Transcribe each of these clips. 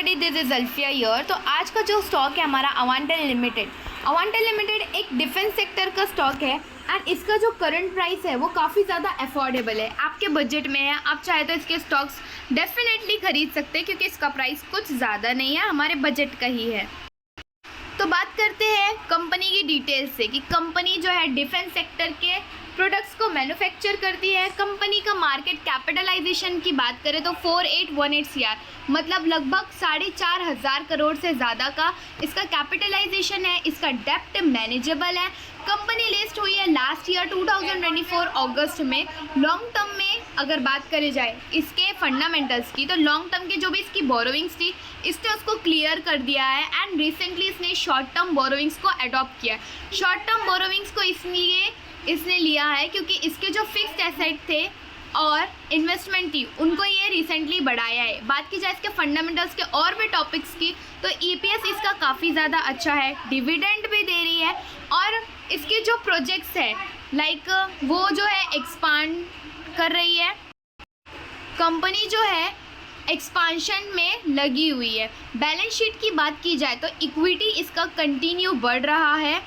Everybody, this is Alfiya here. तो आज का जो स्टॉक है हमारा अवांटल लिमिटेड एक डिफेंस सेक्टर का स्टॉक है एंड इसका जो करंट प्राइस है वो काफ़ी ज़्यादा अफोर्डेबल है, आपके बजट में है। आप चाहे तो इसके स्टॉक्स डेफिनेटली खरीद सकते हैं क्योंकि इसका प्राइस कुछ ज़्यादा नहीं है, हमारे बजट का ही है। तो बात करते हैं कंपनी की डिटेल्स से कि कंपनी जो है डिफेंस सेक्टर के प्रोडक्ट्स को मैन्युफैक्चर करती है। कंपनी का मार्केट कैपिटलाइजेशन की बात करें तो 4818 CR मतलब लगभग 4,500 करोड़ से ज़्यादा का इसका कैपिटलाइजेशन है। इसका डेप्ट मैनेजेबल है। कंपनी लिस्ट हुई है लास्ट ईयर 2024 अगस्त में। लॉन्ग टर्म में अगर बात करी जाए इसके फंडामेंटल्स की तो लॉन्ग टर्म की जो भी इसकी बोरोविंग्स थी इसने उसको क्लियर कर दिया है एंड रिसेंटली इसने शॉर्ट टर्म बोरोविंग्स को अडॉप्ट किया है। शॉर्ट टर्म बोरोविंग्स को इसलिए इसने लिया है क्योंकि इसके जो फिक्स्ड एसेट थे और इन्वेस्टमेंट थी उनको ये रिसेंटली बढ़ाया है। बात की जाए इसके फंडामेंटल्स के और भी टॉपिक्स की तो EPS इसका काफ़ी ज़्यादा अच्छा है, डिविडेंड भी दे रही है और इसके जो प्रोजेक्ट्स है लाइक वो जो है एक्सपांड कर रही है। कंपनी जो है एक्सपांशन में लगी हुई है। बैलेंस शीट की बात की जाए तो इक्विटी इसका कंटिन्यू बढ़ रहा है।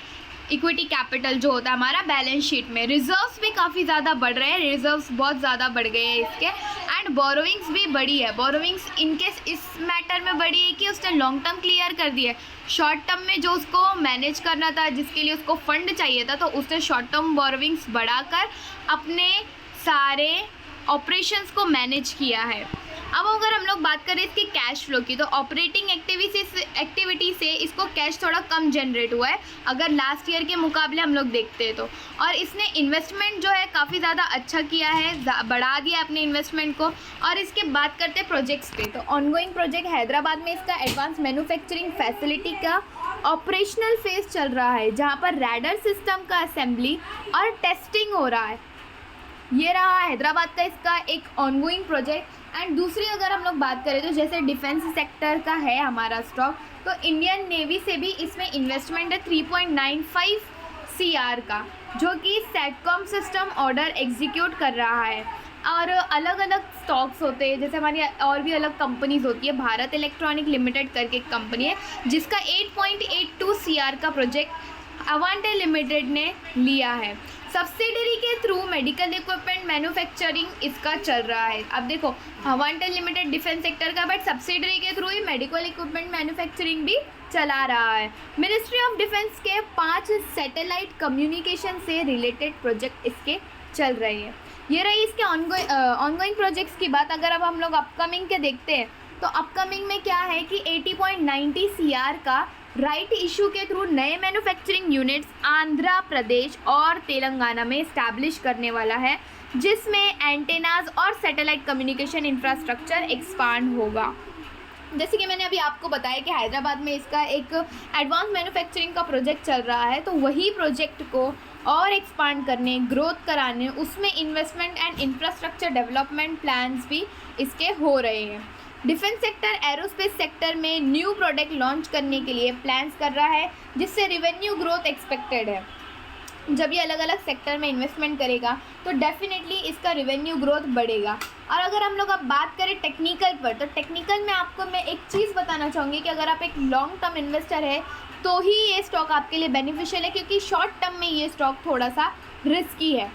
इक्विटी कैपिटल जो होता है हमारा बैलेंस शीट में। रिजर्व्स भी काफ़ी ज़्यादा बढ़ रहे हैं, रिजर्व्स बहुत ज़्यादा बढ़ गए हैं इसके एंड बोरोविंग्स भी बढ़ी है। बोरोविंग्स इनकेस इस मैटर में बढ़ी है कि उसने लॉन्ग टर्म क्लियर कर दिया है। शॉर्ट टर्म में जो उसको मैनेज करना था, जिसके लिए उसको फंड चाहिए था, तो उसने शॉर्ट टर्म बोरोविंग्स बढ़ाकर अपने सारे ऑपरेशंस को मैनेज किया है। अब अगर हम लोग बात करें इसकी कैश फ्लो की तो ऑपरेटिंग एक्टिविटी से इसको कैश थोड़ा कम जनरेट हुआ है अगर लास्ट ईयर के मुकाबले हम लोग देखते हैं तो। और इसने इन्वेस्टमेंट जो है काफ़ी ज़्यादा अच्छा किया है, बढ़ा दिया अपने इन्वेस्टमेंट को। और इसके बात करते हैं प्रोजेक्ट्स पे तो ऑनगोइंग प्रोजेक्ट हैदराबाद में इसका एडवांस मैन्युफैक्चरिंग फैसिलिटी का ऑपरेशनल फेज चल रहा है जहाँ पर रैडर सिस्टम का असेंबली और टेस्टिंग हो रहा है। ये रहा हैदराबाद का इसका एक ऑनगोइंग प्रोजेक्ट। एंड दूसरी अगर हम लोग बात करें तो जैसे डिफेंस सेक्टर का है हमारा स्टॉक तो इंडियन नेवी से भी इसमें इन्वेस्टमेंट है 3.95 CR का, जो कि सेटकॉम सिस्टम ऑर्डर एग्जीक्यूट कर रहा है। और अलग अलग स्टॉक्स होते हैं जैसे हमारी और भी अलग कंपनीज होती है। भारत इलेक्ट्रॉनिक लिमिटेड करके एक कंपनी है जिसका 8.82 CR का प्रोजेक्ट अवांटल लिमिटेड ने लिया है। सब्सिडरी के थ्रू मेडिकल इक्विपमेंट मैन्युफैक्चरिंग इसका चल रहा है। अब देखो अवांटल लिमिटेड डिफेंस सेक्टर का बट सब्सिडरी के थ्रू ही मेडिकल इक्विपमेंट मैन्युफैक्चरिंग भी चला रहा है। मिनिस्ट्री ऑफ डिफेंस के 5 सैटेलाइट कम्युनिकेशन से रिलेटेड प्रोजेक्ट इसके चल रहे हैं। ये रही इसके ऑनगोइंग प्रोजेक्ट्स की बात। अगर अब हम लोग अपकमिंग के देखते हैं तो अपकमिंग में क्या है कि 80.90 CR का राइट इशू के थ्रू नए मैन्युफैक्चरिंग यूनिट्स आंध्र प्रदेश और तेलंगाना में इस्टेब्लिश करने वाला है, जिसमें एंटेनाज और सैटेलाइट कम्युनिकेशन इंफ्रास्ट्रक्चर एक्सपांड होगा। जैसे कि मैंने अभी आपको बताया कि हैदराबाद में इसका एक एडवांस मैन्युफैक्चरिंग का प्रोजेक्ट चल रहा है, तो वही प्रोजेक्ट को और एक्सपांड करने, ग्रोथ कराने, उसमें investment and infrastructure development plans भी इसके हो रहे हैं। डिफेंस सेक्टर एरोस्पेस सेक्टर में न्यू प्रोडक्ट लॉन्च करने के लिए प्लान्स कर रहा है जिससे रेवेन्यू ग्रोथ एक्सपेक्टेड है। जब ये अलग अलग सेक्टर में इन्वेस्टमेंट करेगा तो डेफिनेटली इसका रेवेन्यू ग्रोथ बढ़ेगा। और अगर हम लोग अब बात करें टेक्निकल पर तो टेक्निकल में आपको मैं एक चीज़ बताना चाहूँगी कि अगर आप एक लॉन्ग टर्म इन्वेस्टर है तो ही ये स्टॉक आपके लिए बेनिफिशियल है, क्योंकि शॉर्ट टर्म में ये स्टॉक थोड़ा सा रिस्की है।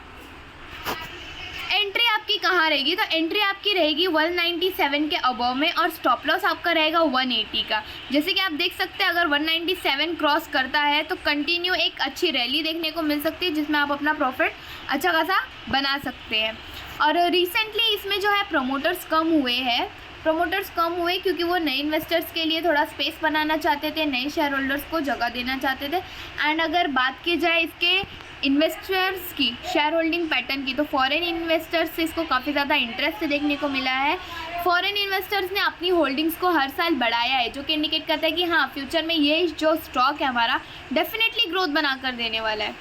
एंट्री आपकी कहाँ रहेगी तो एंट्री आपकी रहेगी 197 के अबव में और स्टॉप लॉस आपका रहेगा 180 का। जैसे कि आप देख सकते हैं अगर 197 क्रॉस करता है तो कंटिन्यू एक अच्छी रैली देखने को मिल सकती है जिसमें आप अपना प्रॉफिट अच्छा खासा बना सकते हैं। और रिसेंटली इसमें जो है प्रमोटर्स कम हुए क्योंकि वो नए इन्वेस्टर्स के लिए थोड़ा स्पेस बनाना चाहते थे, नए शेयर होल्डर्स को जगह देना चाहते थे। एंड अगर बात की जाए इसके इन्वेस्टर्स की शेयर होल्डिंग पैटर्न की तो फॉरेन इन्वेस्टर्स से इसको काफ़ी ज़्यादा इंटरेस्ट देखने को मिला है। फॉरेन इन्वेस्टर्स ने अपनी होल्डिंग्स को हर साल बढ़ाया है, जो कि इंडिकेट करता है कि हाँ फ्यूचर में ये जो स्टॉक है हमारा डेफिनेटली ग्रोथ बना कर देने वाला है।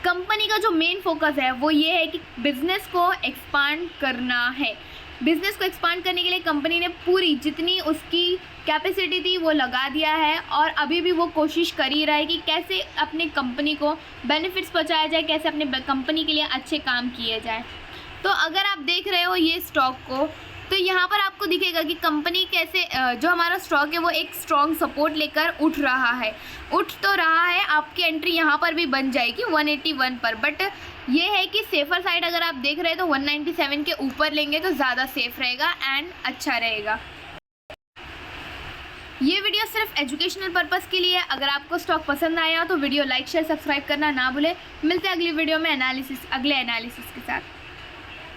कंपनी का जो मेन फोकस है वो ये है कि बिज़नेस को एक्सपांड करना है। बिज़नेस को एक्सपांड करने के लिए कंपनी ने पूरी जितनी उसकी कैपेसिटी थी वो लगा दिया है और अभी भी वो कोशिश कर ही रहा है कि कैसे अपने कंपनी को बेनिफिट्स पहुंचाया जाए, कैसे अपने कंपनी के लिए अच्छे काम किए जाए। तो अगर आप देख रहे हो ये स्टॉक को तो यहाँ पर आपको दिखेगा कि कंपनी कैसे जो हमारा स्टॉक है वो एक स्ट्रॉन्ग सपोर्ट लेकर उठ रहा है, उठ तो रहा है। आपकी एंट्री यहाँ पर भी बन जाएगी 181 पर, बट ये है कि सेफ़र साइड अगर आप देख रहे हैं तो 197 के ऊपर लेंगे तो ज़्यादा सेफ रहेगा एंड अच्छा रहेगा। ये वीडियो सिर्फ एजुकेशनल पर्पस के लिए है। अगर आपको स्टॉक पसंद आया हो तो वीडियो लाइक शेयर सब्सक्राइब करना ना भूलें। मिलते हैं अगली वीडियो में अगले एनालिसिस के साथ।